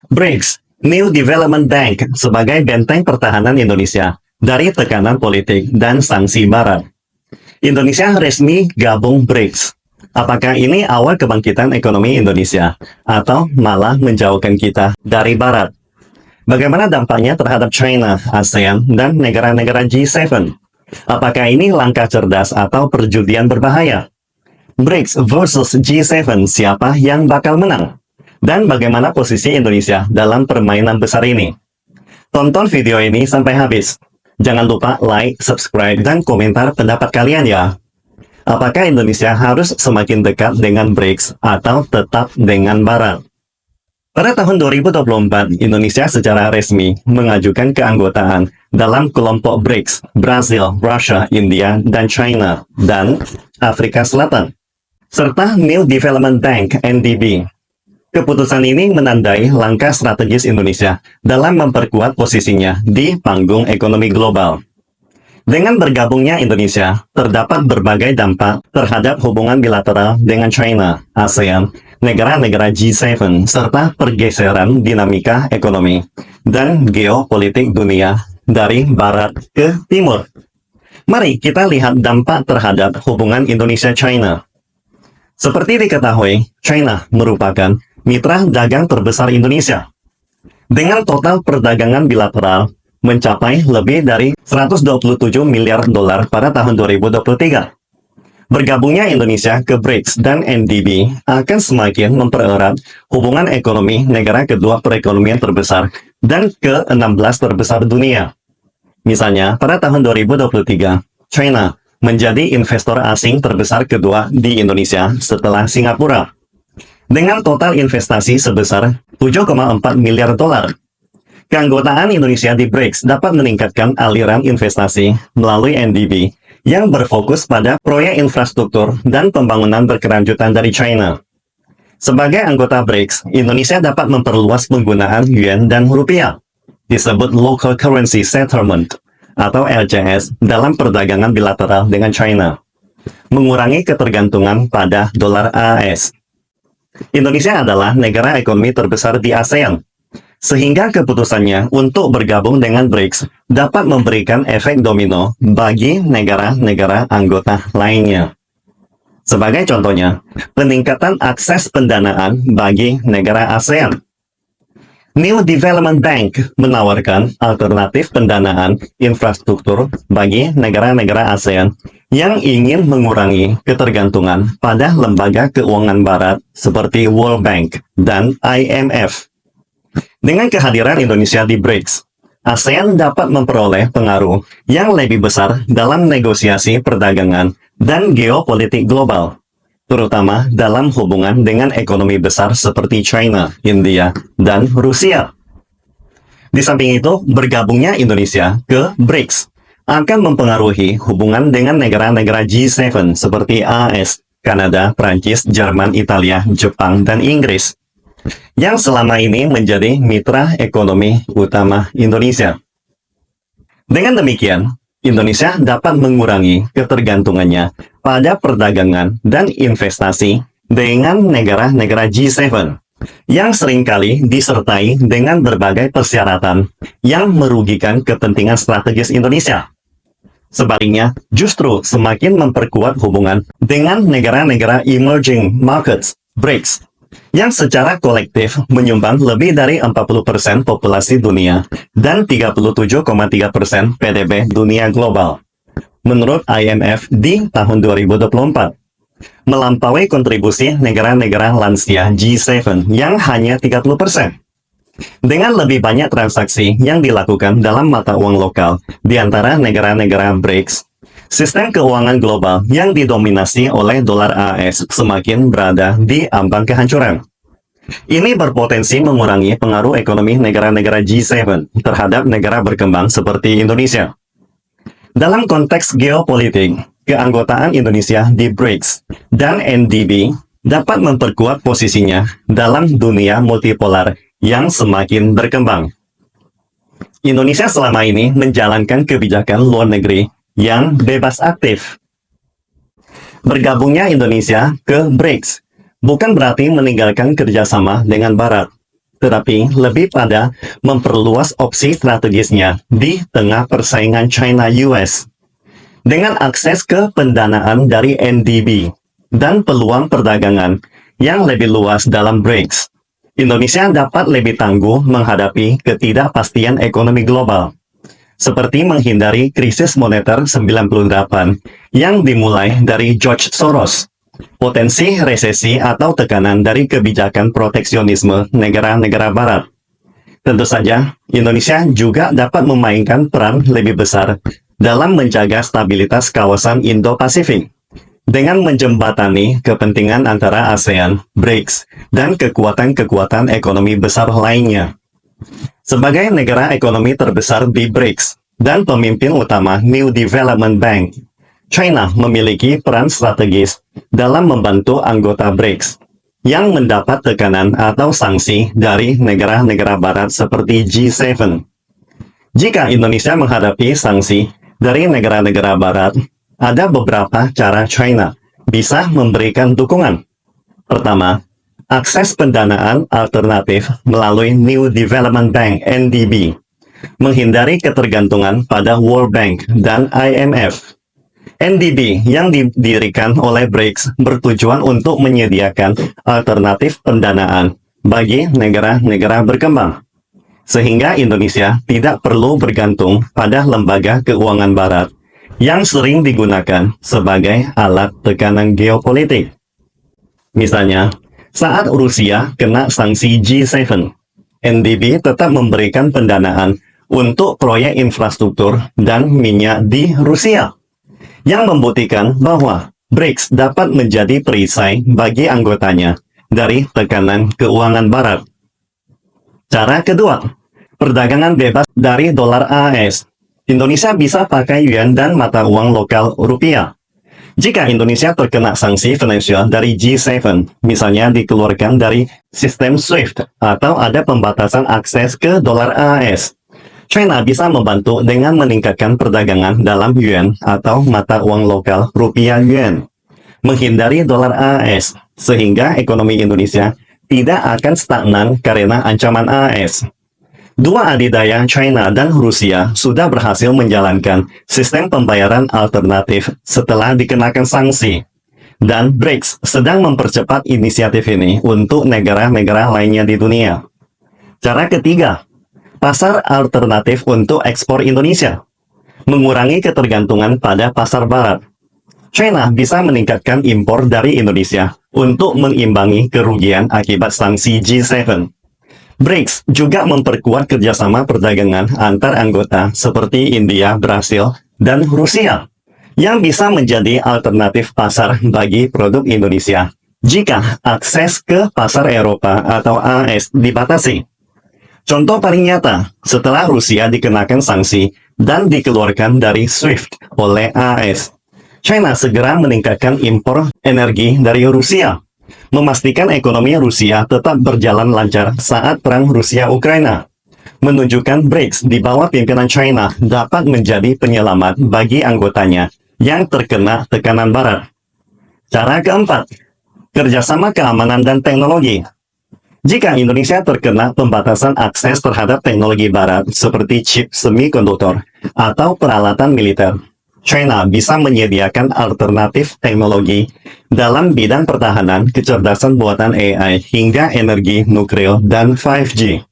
BRICS, New Development Bank sebagai benteng pertahanan Indonesia dari tekanan politik dan sanksi Barat. Indonesia resmi gabung BRICS. Apakah ini awal kebangkitan ekonomi Indonesia atau malah menjauhkan kita dari Barat? Bagaimana dampaknya terhadap China, ASEAN, dan negara-negara G7? Apakah ini langkah cerdas atau perjudian berbahaya? BRICS versus G7, siapa yang bakal menang? Dan bagaimana posisi Indonesia dalam permainan besar ini? Tonton video ini sampai habis. Jangan lupa like, subscribe, dan komentar pendapat kalian ya. Apakah Indonesia harus semakin dekat dengan BRICS atau tetap dengan Barat? Pada tahun 2024, Indonesia secara resmi mengajukan keanggotaan dalam kelompok BRICS, Brasil, Rusia, India, dan China, dan Afrika Selatan, serta New Development Bank, NDB. Keputusan ini menandai langkah strategis Indonesia dalam memperkuat posisinya di panggung ekonomi global. Dengan bergabungnya Indonesia, terdapat berbagai dampak terhadap hubungan bilateral dengan China, ASEAN, negara-negara G7, serta pergeseran dinamika ekonomi dan geopolitik dunia dari barat ke timur. Mari kita lihat dampak terhadap hubungan Indonesia-China. Seperti diketahui, China merupakan mitra dagang terbesar Indonesia. Dengan total perdagangan bilateral mencapai lebih dari 127 miliar dolar pada tahun 2023. Bergabungnya Indonesia ke BRICS dan NDB akan semakin mempererat hubungan ekonomi negara kedua perekonomian terbesar dan ke-16 terbesar dunia. Misalnya, pada tahun 2023, China menjadi investor asing terbesar kedua di Indonesia setelah Singapura, dengan total investasi sebesar 7,4 miliar dolar. Keanggotaan Indonesia di BRICS dapat meningkatkan aliran investasi melalui NDB yang berfokus pada proyek infrastruktur dan pembangunan berkelanjutan dari China. Sebagai anggota BRICS, Indonesia dapat memperluas penggunaan yuan dan rupiah, disebut Local Currency Settlement atau LCS, dalam perdagangan bilateral dengan China, mengurangi ketergantungan pada dolar AS. Indonesia adalah negara ekonomi terbesar di ASEAN, sehingga keputusannya untuk bergabung dengan BRICS dapat memberikan efek domino bagi negara-negara anggota lainnya. Sebagai contohnya, peningkatan akses pendanaan bagi negara ASEAN. New Development Bank menawarkan alternatif pendanaan infrastruktur bagi negara-negara ASEAN yang ingin mengurangi ketergantungan pada lembaga keuangan barat seperti World Bank dan IMF. Dengan kehadiran Indonesia di BRICS, ASEAN dapat memperoleh pengaruh yang lebih besar dalam negosiasi perdagangan dan geopolitik global, terutama dalam hubungan dengan ekonomi besar seperti China, India, dan Rusia. Di samping itu, bergabungnya Indonesia ke BRICS akan mempengaruhi hubungan dengan negara-negara G7 seperti AS, Kanada, Prancis, Jerman, Italia, Jepang, dan Inggris, yang selama ini menjadi mitra ekonomi utama Indonesia. Dengan demikian, Indonesia dapat mengurangi ketergantungannya pada perdagangan dan investasi dengan negara-negara G7 yang seringkali disertai dengan berbagai persyaratan yang merugikan kepentingan strategis Indonesia. Sebaliknya, justru semakin memperkuat hubungan dengan negara-negara emerging markets, BRICS, yang secara kolektif menyumbang lebih dari 40% populasi dunia dan 37,3% PDB dunia global, menurut IMF di tahun 2024, melampaui kontribusi negara-negara lansia G7 yang hanya 30%. Dengan lebih banyak transaksi yang dilakukan dalam mata uang lokal di antara negara-negara BRICS, sistem keuangan global yang didominasi oleh dolar AS semakin berada di ambang kehancuran. Ini berpotensi mengurangi pengaruh ekonomi negara-negara G7 terhadap negara berkembang seperti Indonesia. Dalam konteks geopolitik, keanggotaan Indonesia di BRICS dan NDB dapat memperkuat posisinya dalam dunia multipolar yang semakin berkembang. Indonesia selama ini menjalankan kebijakan luar negeri yang bebas aktif. Bergabungnya Indonesia ke BRICS bukan berarti meninggalkan kerjasama dengan Barat. tetapi lebih pada memperluas opsi strategisnya di tengah persaingan China-US. Dengan akses ke pendanaan dari NDB dan peluang perdagangan yang lebih luas dalam BRICS, Indonesia dapat lebih tangguh menghadapi ketidakpastian ekonomi global, seperti menghindari krisis moneter 98 yang dimulai dari George Soros, potensi resesi atau tekanan dari kebijakan proteksionisme negara-negara barat. Tentu saja, Indonesia juga dapat memainkan peran lebih besar dalam menjaga stabilitas kawasan Indo-Pasifik dengan menjembatani kepentingan antara ASEAN, BRICS, dan kekuatan-kekuatan ekonomi besar lainnya. Sebagai negara ekonomi terbesar di BRICS dan pemimpin utama New Development Bank, China memiliki peran strategis dalam membantu anggota BRICS yang mendapat tekanan atau sanksi dari negara-negara barat seperti G7. Jika Indonesia menghadapi sanksi dari negara-negara barat, ada beberapa cara China bisa memberikan dukungan. Pertama, akses pendanaan alternatif melalui New Development Bank (NDB), menghindari ketergantungan pada World Bank dan IMF. NDB yang didirikan oleh BRICS bertujuan untuk menyediakan alternatif pendanaan bagi negara-negara berkembang, sehingga Indonesia tidak perlu bergantung pada lembaga keuangan barat yang sering digunakan sebagai alat tekanan geopolitik. Misalnya, saat Rusia kena sanksi G7, NDB tetap memberikan pendanaan untuk proyek infrastruktur dan minyak di Rusia, yang membuktikan bahwa BRICS dapat menjadi perisai bagi anggotanya dari tekanan keuangan barat. Cara kedua, perdagangan bebas dari dolar AS. Indonesia bisa pakai yuan dan mata uang lokal rupiah. Jika Indonesia terkena sanksi finansial dari G7, misalnya dikeluarkan dari sistem SWIFT atau ada pembatasan akses ke dolar AS, China bisa membantu dengan meningkatkan perdagangan dalam yuan atau mata uang lokal rupiah yuan, menghindari dolar AS, sehingga ekonomi Indonesia tidak akan stagnan karena ancaman AS. Dua adidaya China dan Rusia sudah berhasil menjalankan sistem pembayaran alternatif setelah dikenakan sanksi. Dan BRICS sedang mempercepat inisiatif ini untuk negara-negara lainnya di dunia. Cara ketiga, pasar alternatif untuk ekspor Indonesia. Mengurangi ketergantungan pada pasar barat. China bisa meningkatkan impor dari Indonesia untuk mengimbangi kerugian akibat sanksi G7. BRICS juga memperkuat kerjasama perdagangan antar anggota seperti India, Brasil, dan Rusia, yang bisa menjadi alternatif pasar bagi produk Indonesia jika akses ke pasar Eropa atau AS dibatasi. Contoh paling nyata, setelah Rusia dikenakan sanksi dan dikeluarkan dari SWIFT oleh AS, China segera meningkatkan impor energi dari Rusia, memastikan ekonomi Rusia tetap berjalan lancar saat perang Rusia-Ukraina, menunjukkan BRICS di bawah pimpinan China dapat menjadi penyelamat bagi anggotanya yang terkena tekanan barat. Cara keempat, kerjasama keamanan dan teknologi. Jika Indonesia terkena pembatasan akses terhadap teknologi barat seperti chip semikonduktor atau peralatan militer, China bisa menyediakan alternatif teknologi dalam bidang pertahanan, kecerdasan buatan AI, hingga energi nuklir dan 5G.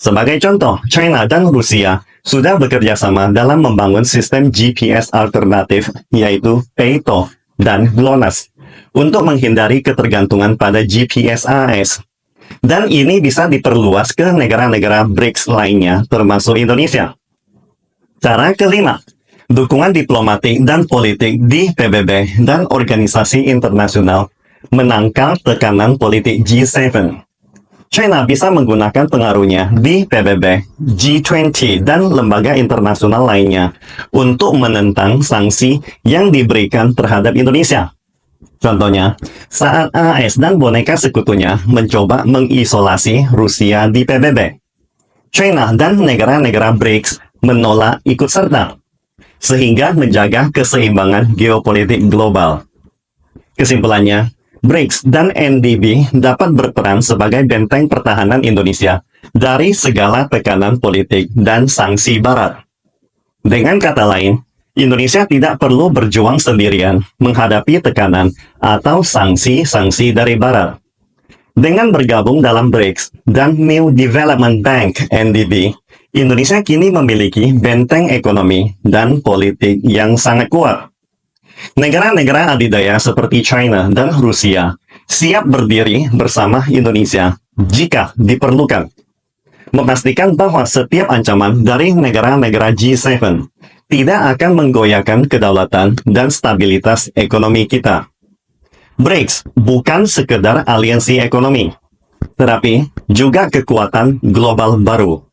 Sebagai contoh, China dan Rusia sudah bekerja sama dalam membangun sistem GPS alternatif, yaitu Peito dan GLONASS, untuk menghindari ketergantungan pada GPS AS. Dan ini bisa diperluas ke negara-negara BRICS lainnya, termasuk Indonesia. Cara kelima, dukungan diplomatik dan politik di PBB dan organisasi internasional menangkal tekanan politik G7. China bisa menggunakan pengaruhnya di PBB, G20, dan lembaga internasional lainnya untuk menentang sanksi yang diberikan terhadap Indonesia. Contohnya, saat AS dan boneka sekutunya mencoba mengisolasi Rusia di PBB, China dan negara-negara BRICS menolak ikut serta, sehingga menjaga keseimbangan geopolitik global. Kesimpulannya, BRICS dan NDB dapat berperan sebagai benteng pertahanan Indonesia dari segala tekanan politik dan sanksi Barat. Dengan kata lain, Indonesia tidak perlu berjuang sendirian menghadapi tekanan atau sanksi-sanksi dari Barat. Dengan bergabung dalam BRICS dan New Development Bank (NDB), Indonesia kini memiliki benteng ekonomi dan politik yang sangat kuat. Negara-negara adidaya seperti China dan Rusia siap berdiri bersama Indonesia jika diperlukan, memastikan bahwa setiap ancaman dari negara-negara G7 tidak akan menggoyahkan kedaulatan dan stabilitas ekonomi kita. BRICS bukan sekedar aliansi ekonomi, tetapi juga kekuatan global baru.